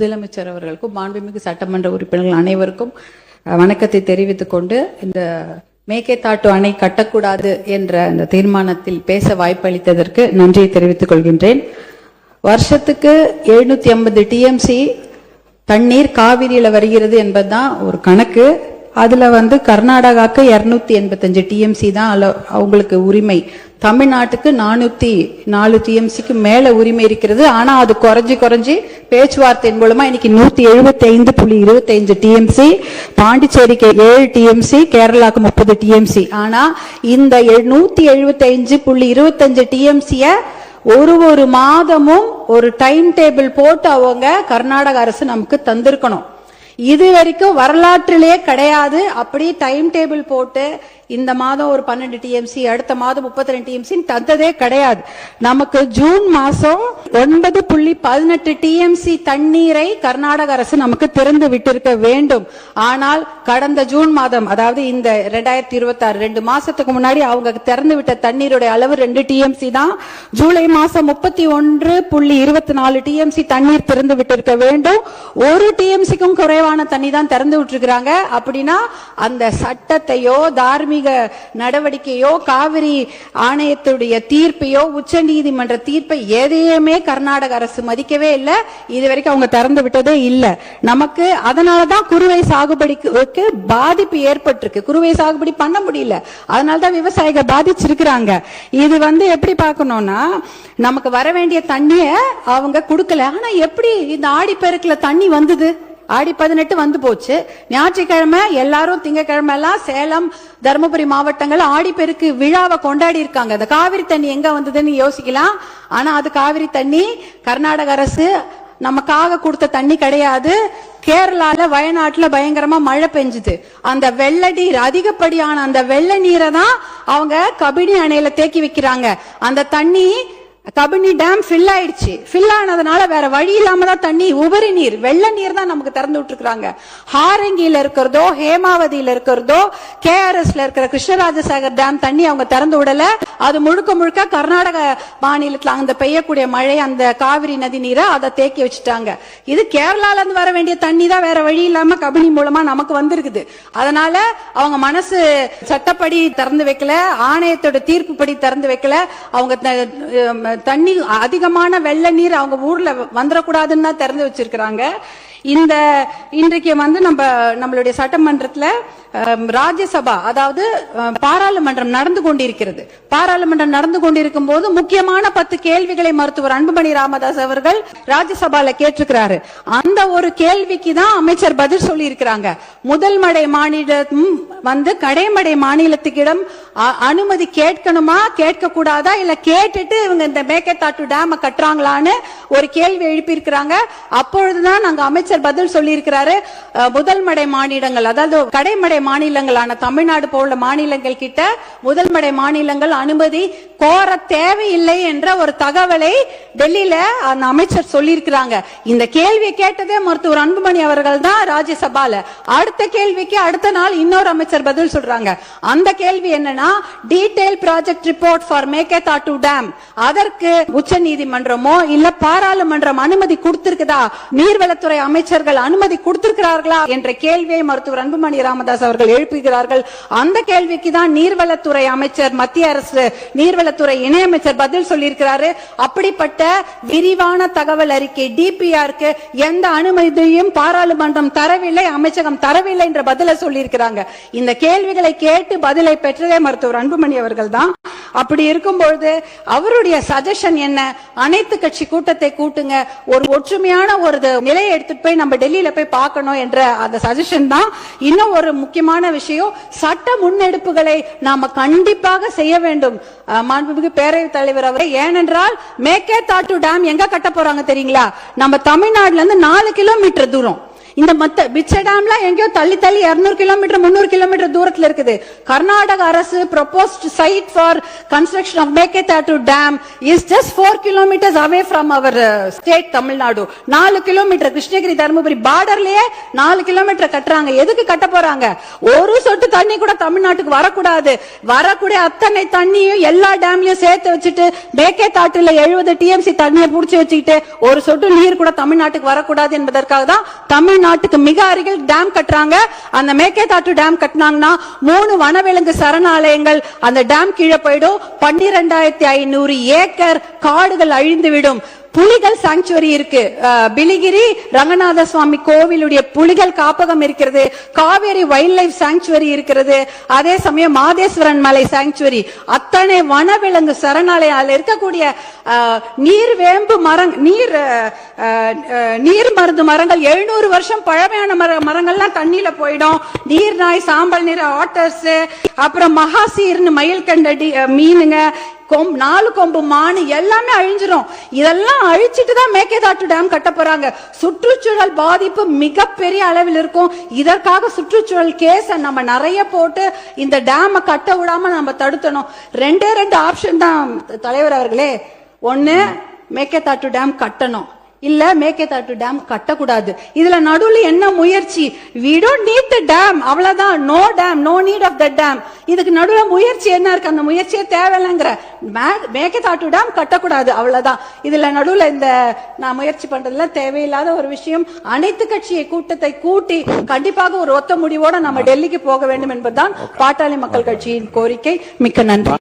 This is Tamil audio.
முதலமைச்சர் அவர்களுக்கும் மாண்புமிகு சட்டமன்ற உறுப்பினர்கள் அனைவருக்கும் வணக்கத்தை தெரிவித்துக் கொண்டு, இந்த மேகேதாட்டு அணை கட்டக்கூடாது என்ற அந்த தீர்மானத்தில் பேச வாய்ப்பளித்ததற்கு நன்றியை தெரிவித்துக் கொள்கின்றேன். வருஷத்துக்கு 750 டிஎம்சி தண்ணீர் காவிரியில வருகிறது என்பதுதான் ஒரு கணக்கு. அதுல கர்நாடகாக்கு 285 டிஎம்சி தான் அவங்களுக்கு உரிமை. தமிழ்நாட்டுக்கு 404 டிஎம்சிக்கு மேல உரிமை இருக்கிறது. ஆனா அது குறைஞ்சி பேச்சுவார்த்தையின் மூலமா இன்னைக்கு 175.25 டிஎம்சி, பாண்டிச்சேரிக்கு 7 டிஎம்சி, கேரளாக்கு 30 டிஎம்சி. ஆனா இந்த 175.25 டிஎம்சிய ஒரு மாதமும் ஒரு டைம் டேபிள் போட்டு அவங்க கர்நாடக அரசு நமக்கு தந்திருக்கணும். இது வரைக்கும் வரலாற்றிலே கிடையாது. அப்படி டைம் டேபிள் போட்டு இந்த மாதம் ஒரு 12 டிஎம்சி, அடுத்த மாதம் 32 டிஎம்சி தந்ததே கிடையாது. நமக்கு ஜூன் மாசம் 9.18 டிஎம்சி தண்ணீரை கர்நாடக அரசு நமக்கு திறந்து விட்டிருக்க வேண்டும். ஆனால் கடந்த ஜூன் மாதம், அதாவது இந்த 2026 2 மாசத்துக்கு முன்னாடி அவங்க திறந்து விட்ட தண்ணீருடைய அளவு 2 டிஎம்சி தான். ஜூலை மாசம் 31.24 டிஎம்சி தண்ணீர் திறந்து விட்டிருக்க வேண்டும். 1 டிஎம்சிக்கும் குறைவான தண்ணி தான் திறந்து விட்டுருக்காங்க. அப்படின்னா அந்த சட்டத்தையோ தார்மீக நடவடிக்கையோ காவிரி ஆணையத்துடைய தீர்ப்பையோ உச்ச நீதிமன்ற தீர்ப்பை எதையுமே கர்நாடக அரசு மதிக்கவே இல்லை. இதுவரைக்கும் அவங்க திறந்து விட்டதே இல்லை. நமக்கு அதனாலதான் குறுவை சாகுபடிக்கு பாதிப்பு ஏற்பட்டிருக்கு. குறுவை சாகுபடி பண்ண முடியல. அதனாலதான் விவசாயிகள் பாதிச்சிருக்கிறாங்க. இது எப்படி பார்க்கணும்னா, நமக்கு வர வேண்டிய தண்ணிய அவங்க கொடுக்கல. ஆனா எப்படி இந்த ஆடிப்பெருக்குல தண்ணி வந்தது? ஆடி 18 வந்து போச்சு. ஞாயிற்றுக்கிழமை எல்லாரும், திங்கக்கிழமை எல்லாம் சேலம், தருமபுரி மாவட்டங்கள் ஆடிப்பெருக்கு விழாவை கொண்டாடி இருக்காங்க. இந்த காவிரி தண்ணி எங்க வந்ததுன்னு யோசிக்கலாம். ஆனா அது காவிரி தண்ணி கர்நாடக அரசு நமக்காக கொடுத்த தண்ணி கிடையாது. கேரளால, வயநாட்டுல பயங்கரமா மழை பெஞ்சுது. அந்த வெள்ள நீர், அதிகப்படியான அந்த வெள்ள நீரை தான் அவங்க கபினி அணையில தேக்கி வைக்கிறாங்க. அந்த தண்ணி கபினி டேம் ஃபில் ஆயிடுச்சு. ஃபில் ஆனதுனால வேற வழி இல்லாம தான் தண்ணி, உபரி நீர், வெள்ள நீர் தான் நமக்கு திறந்து விட்டுருக்காங்க. ஹாரங்கியில இருக்கிறதோ, ஹேமாவதியில இருக்கிறதோ, கேஆர்எஸ்ல இருக்கிற கிருஷ்ணராஜசாகர் டேம் தண்ணி அவங்க திறந்து விடல. அது முழுக்க கர்நாடக மாநிலத்தில் அந்த பெய்யக்கூடிய மழை, அந்த காவிரி நதி நீரை அதை தேக்கி வச்சுட்டாங்க. இது கேரளால இருந்து வர வேண்டிய தண்ணி தான் வேற வழி இல்லாம கபினி மூலமா நமக்கு வந்திருக்குது. அதனால அவங்க மனசு சட்டப்படி திறந்து வைக்கல, ஆணையத்தோட தீர்ப்புப்படி திறந்து வைக்கல. அவங்க தண்ணி, அதிகமான வெள்ள நீர் அவங்க ஊர்ல வந்துடக்கூடாதுன்னு தான் திறந்து வச்சிருக்கிறாங்க. இன்றைக்கு நம்மளுடைய சட்டமன்றத்துல ராஜ்யசபா, அதாவது பாராளுமன்றம் நடந்து கொண்டிருக்கிறது. பாராளுமன்றம் நடந்து கொண்டிருக்கும் போது முக்கியமான 10 கேள்விகளை மருத்துவர் அன்புமணி ராமதாஸ் அவர்கள் ராஜ்யசபால கேட்டிருக்கிறாரு. அந்த ஒரு கேள்விக்கு தான் அமைச்சர் பதில் சொல்லி இருக்கிறாங்க. முதல் மடை மாநிலம் கடைமடை மாநிலத்துக்கிடம் அனுமதி கேட்கணுமா, கேட்க கூடாதா, இல்ல கேட்டுட்டு இவங்க இந்த மேகேதாட்டு டேம் கட்டுறாங்களான்னு ஒரு கேள்வி எழுப்பி இருக்கிறாங்க. அப்பொழுதுதான் நாங்க அமைச்சர் பதில் சொல்லி இருக்கிறாரு. முதல் மடை மாநிலங்கள், அதாவது கடைமடை மாநிலங்களான தமிழ்நாடு போல மாநிலங்கள் கிட்ட முதல் மடை மாநிலங்கள் அனுமதி கோர தேவையில்லை என்ற ஒரு தகவலை டெல்லியில அந்த அமைச்சர் சொல்லி இருக்கிறாங்க. இந்த கேள்வியை கேட்டதே மருத்துவர் அன்புமணி அவர்கள் தான் ராஜ்யசபால. அடுத்த கேள்விக்கு அடுத்த நாள் இன்னொரு அமைச்சர் பதில் சொல்றாங்க. அந்த கேள்வி என்னன்னா, detail project report for Mekedatu dam, அதற்கு உச்ச நீதிமன்றமோ இல்ல பாராளுமன்றம் அனுமதி கொடுத்திருக்குதா, நீர்வளத்துறை அமைச்சர்கள் அனுமதி கொடுத்திருக்கிறார்களா என்ற கேள்வியை மருத்துவர் அன்புமணி ராமதாஸ் அவர்கள் எழுப்புகிறார்கள். அந்த கேள்விக்கு தான் நீர்வளத்துறை அமைச்சர், மத்திய அரசு நீர்வளத்துறை இணையமைச்சர் பதில் சொல்லியிருக்கிறாரு. அப்படிப்பட்ட விரிவான தகவல் அறிக்கை டிபிஆருக்கு எந்த அனுமதியும் பாராளுமன்றம் தரவில்லை, அமைச்சகம் தரவில்லை என்ற பதிலை சொல்லியிருக்கிறாங்க. இந்த கேள்விகளை கேட்டு பதிலை பெற்றதே மருத்துவர் அன்புமணி அவர்கள் தான். அப்படி இருக்கும்பொழுது அவருடைய சஜஷன் என்ன, அனைத்து கட்சி கூட்டத்தை கூட்டுங்க, ஒரு ஒற்றுமையான ஒரு நிலையை எடுத்துட்டு போய் நம்ம டெல்லியில போய் பார்க்கணும் என்ற அந்த சஜஷன் தான். இன்னும் ஒரு முக்கியமான விஷயம், சட்ட முன்னெடுப்புகளை நாம கண்டிப்பாக செய்ய வேண்டும் மாண்புமிகு பேரவைத் தலைவர் அவரை. ஏனென்றால் மேகேதாட்டு டேம் எங்க கட்ட போறாங்க தெரியுங்களா? நம்ம தமிழ்நாடுல இருந்து 4 கிலோமீட்டர் தூரம். இந்த மிச்ச டேம்லாம் எங்கேயோ தள்ளி 200 கிலோமீட்டர் 300 கிலோமீட்டர் தூரத்துல இருக்குது. கர்நாடக அரசு proposed site for construction of Meketatu Dam is just 4 kilometers away from our state Tamil Nadu. 4 kilometre Krishnagiri Dharmapuri பார்டர்லயே 4 கிலோமீட்டர் கட்டுறாங்க. எதுக்கு கட்ட போறாங்க? ஒரு சொட்டு தண்ணி கூட தமிழ்நாட்டுக்கு வரக்கூடாது. வரக்கூடிய அத்தனை தண்ணியும் எல்லா டேம்லயும் சேர்த்து வச்சுட்டு மேகேதாட்டுல 70 TMC தண்ணியை புடிச்சு வச்சுக்கிட்டு ஒரு சொட்டு நீர் கூட தமிழ்நாட்டுக்கு வரக்கூடாது என்பதற்காக தான் தமிழ்நாட்டுக்கு மிக அருகில் டேம் கட்டுறாங்க. அந்த மேகேதாட்டு டேம் கட்டினாங்கன்னா 3 வனவிலங்கு சரணாலயங்கள் அந்த டேம் கீழே போயிடும். 12,500 ஏக்கர் காடுகள் அழிந்துவிடும். புலிகள் சாங்சுவரி இருக்கு. பிலிகிரி ரங்கநாத சுவாமி கோவிலுடைய புலிகள் காப்பகம் இருக்கிறது. காவேரி வைல்ட் லைஃப் சாங்சுவரி இருக்கிறது. அதே சமயம் மாதேஸ்வரன் மலை சாங்சுவரி, அத்தனை வனவிலங்கு சரணாலயம் இருக்கக்கூடிய நீர்வேம்பு நீர் மருந்து மரங்கள் 700 வருஷம் பழமையான மரங்கள்லாம் தண்ணியில போயிடும். நீர் நாய், சாம்பல் நீர் ஆட்டர்ஸ், அப்புறம் மகாசீர்னு மயில் கண்ட மீனுங்க, 4 கொம்பு மானு எல்லாமே அழிஞ்சிரும். இதெல்லாம் அழிச்சிட்டு தான் மேகேதாட்டு டேம் கட்ட போறாங்க. சுற்றுச்சூழல் பாதிப்பு மிகப்பெரிய அளவில் இருக்கும். இதற்காக சுற்றுச்சூழல் கேஸ நம்ம நிறைய போட்டு இந்த டேம கட்ட விடாம நம்ம தடுத்தணும். 2 ஆப்ஷன் தான் தலைவர் அவர்களே. ஒன்னு மேகேதாட்டு டேம் கட்டணும், இல்ல மேகேதாட்டு டேம் கட்டக்கூடாது. இதுல நடுவுல என்ன முயற்சி? we don't need the dam, அவ்வளவுதான். no dam, no need of the dam. இதுக்கு நடுவுல முயற்சி என்ன இருக்கு? அந்த முயற்சியே தேவையில்லைங்கிற. மேகேதாட்டு டேம் கட்டக்கூடாது, அவ்வளவுதான். இதுல நடுவுல இந்த நான் முயற்சி பண்றதுல தேவையில்லாத ஒரு விஷயம். அனைத்து கட்சியை கூட்டத்தை கூட்டி கண்டிப்பாக ஒரு ஒத்த முடிவோட நம்ம டெல்லிக்கு போக வேண்டும் என்பதுதான் பாட்டாளி மக்கள் கட்சியின் கோரிக்கை. மிக்க நன்றி.